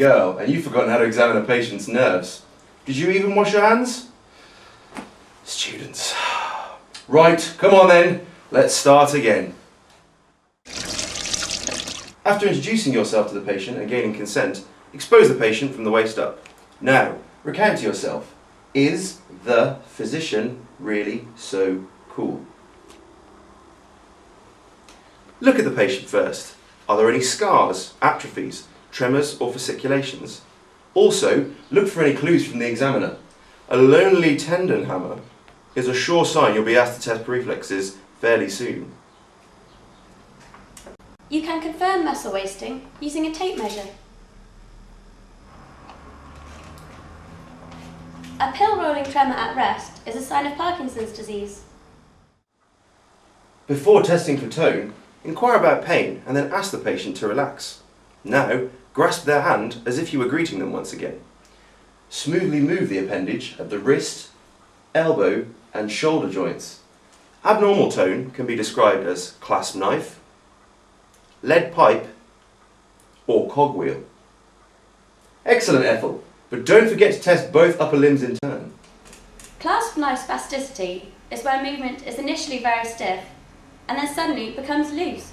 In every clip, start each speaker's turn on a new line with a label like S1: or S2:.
S1: girl, and you've forgotten how to examine a patient's nerves. Did you even wash your hands? Students. Right, come on then, let's start again. After introducing yourself to the patient and gaining consent, expose the patient from the waist up. Now, recount to yourself, is the physician really so cool? Look at the patient first. Are there any scars, atrophies, tremors or fasciculations? Also, look for any clues from the examiner. A lonely tendon hammer is a sure sign you'll be asked to test reflexes fairly soon.
S2: You can confirm muscle wasting using a tape measure. A pill-rolling tremor at rest is a sign of Parkinson's disease.
S1: Before testing for tone, inquire about pain and then ask the patient to relax. Now, grasp their hand as if you were greeting them once again. Smoothly move the appendage at the wrist, elbow and shoulder joints. Abnormal tone can be described as clasp knife, lead pipe or cogwheel. Excellent, Ethel, but don't forget to test both upper limbs in turn.
S2: Clasp knife spasticity is where movement is initially very stiff and then suddenly becomes loose.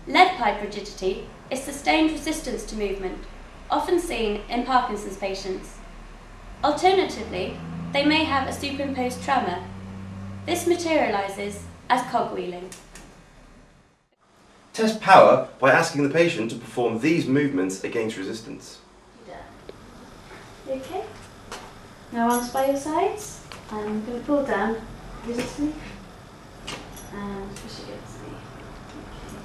S2: Lead pipe rigidity is sustained resistance to movement, often seen in Parkinson's patients. Alternatively, they may have a superimposed tremor. This materialises as cogwheeling.
S1: Test power by asking the patient to perform these movements against resistance.
S2: Okay. Now arms by your sides. I'm going to pull down resistance and push against me. Okay.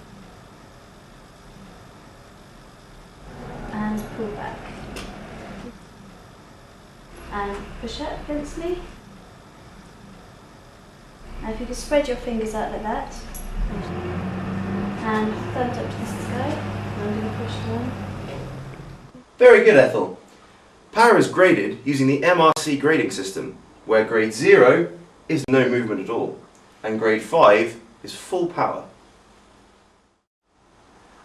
S2: And pull back. And push up against me. Now if you could spread your fingers out like that. And thumb up to the sky. I'm going to push down.
S1: Very good, Ethel. Power is graded using the MRC grading system, where grade 0 is no movement at all, and grade 5 is full power.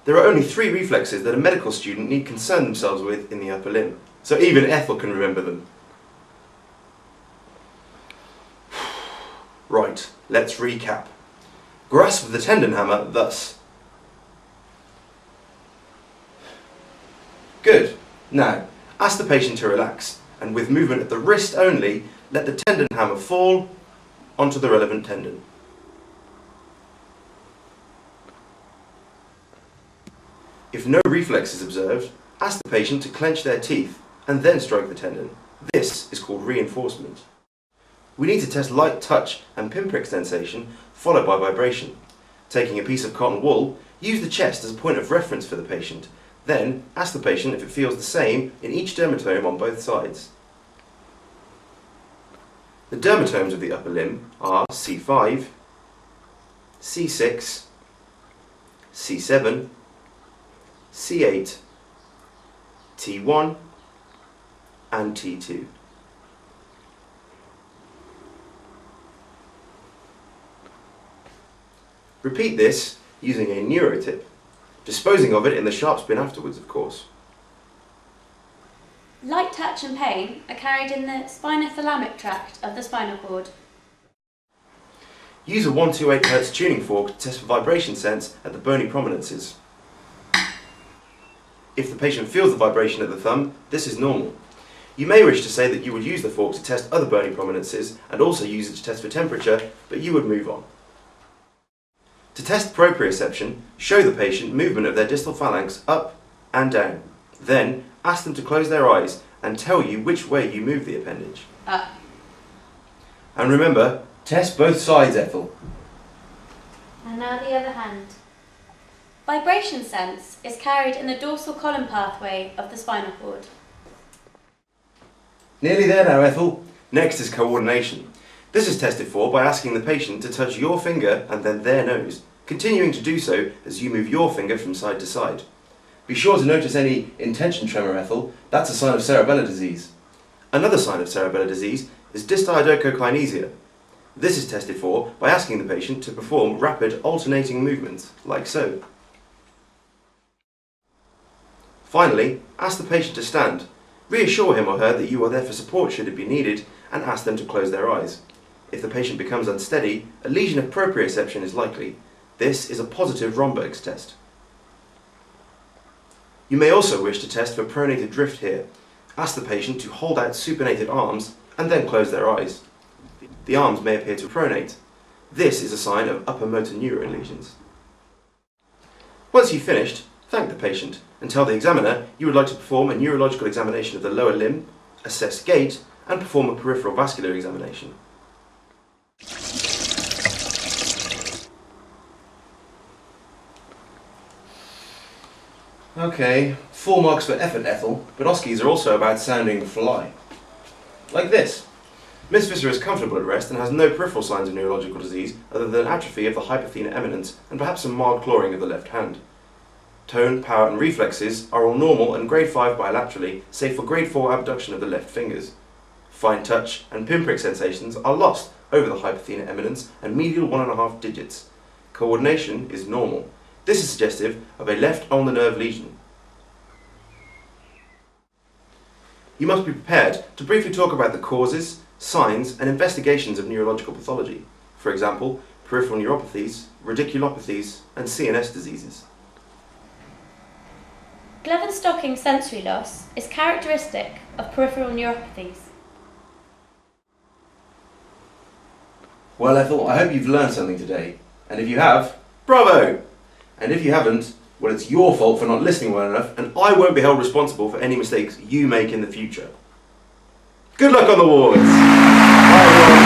S1: There are only 3 reflexes that a medical student need concern themselves with in the upper limb, so even Ethel can remember them. Right, let's recap. Grasp the tendon hammer thus. Good. Now, ask the patient to relax, and with movement at the wrist only, let the tendon hammer fall onto the relevant tendon. If no reflex is observed, ask the patient to clench their teeth and then stroke the tendon. This is called reinforcement. We need to test light touch and pinprick sensation followed by vibration. Taking a piece of cotton wool, use the chest as a point of reference for the patient. Then, ask the patient if it feels the same in each dermatome on both sides. The dermatomes of the upper limb are C5, C6, C7, C8, T1 and T2. Repeat this using a neurotip, disposing of it in the sharp spin afterwards, of course.
S2: Light touch and pain are carried in the spinothalamic tract of the spinal cord.
S1: Use a 128 Hz tuning fork to test for vibration sense at the bony prominences. If the patient feels the vibration at the thumb, this is normal. You may wish to say that you would use the fork to test other bony prominences and also use it to test for temperature, but you would move on. To test proprioception, show the patient movement of their distal phalanx up and down. Then, ask them to close their eyes and tell you which way you move the appendage.
S2: Up.
S1: And remember, test both sides, Ethel.
S2: And now the other hand. Vibration sense is carried in the dorsal column pathway of the spinal cord.
S1: Nearly there now, Ethel. Next is coordination. This is tested for by asking the patient to touch your finger and then their nose, continuing to do so as you move your finger from side to side. Be sure to notice any intention tremor, Ethel. That's a sign of cerebellar disease. Another sign of cerebellar disease is dystiodocokinesia. This is tested for by asking the patient to perform rapid alternating movements, like so. Finally, ask the patient to stand. Reassure him or her that you are there for support should it be needed, and ask them to close their eyes. If the patient becomes unsteady, a lesion of proprioception is likely. This is a positive Romberg's test. You may also wish to test for pronated drift here. Ask the patient to hold out supinated arms and then close their eyes. The arms may appear to pronate. This is a sign of upper motor neuron lesions. Once you've finished, thank the patient and tell the examiner you would like to perform a neurological examination of the lower limb, assess gait, and perform a peripheral vascular examination. Okay, 4 marks for effort, Ethel, but Oskies are also about sounding fly. Like this. Miss Visser is comfortable at rest and has no peripheral signs of neurological disease other than atrophy of the hypothena eminence and perhaps some mild clawing of the left hand. Tone, power and reflexes are all normal and grade 5 bilaterally, save for grade 4 abduction of the left fingers. Fine touch and pinprick sensations are lost over the hypothena eminence and medial 1.5 digits. Coordination is normal. This is suggestive of a left ulnar nerve lesion. You must be prepared to briefly talk about the causes, signs and investigations of neurological pathology, for example, peripheral neuropathies, radiculopathies and CNS diseases.
S2: Glove and stocking sensory loss is characteristic of peripheral neuropathies.
S1: Well, Ethel, I hope you've learned something today, and if you have, bravo! And if you haven't, well, it's your fault for not listening well enough, and I won't be held responsible for any mistakes you make in the future. Good luck on the wards! Bye, everyone.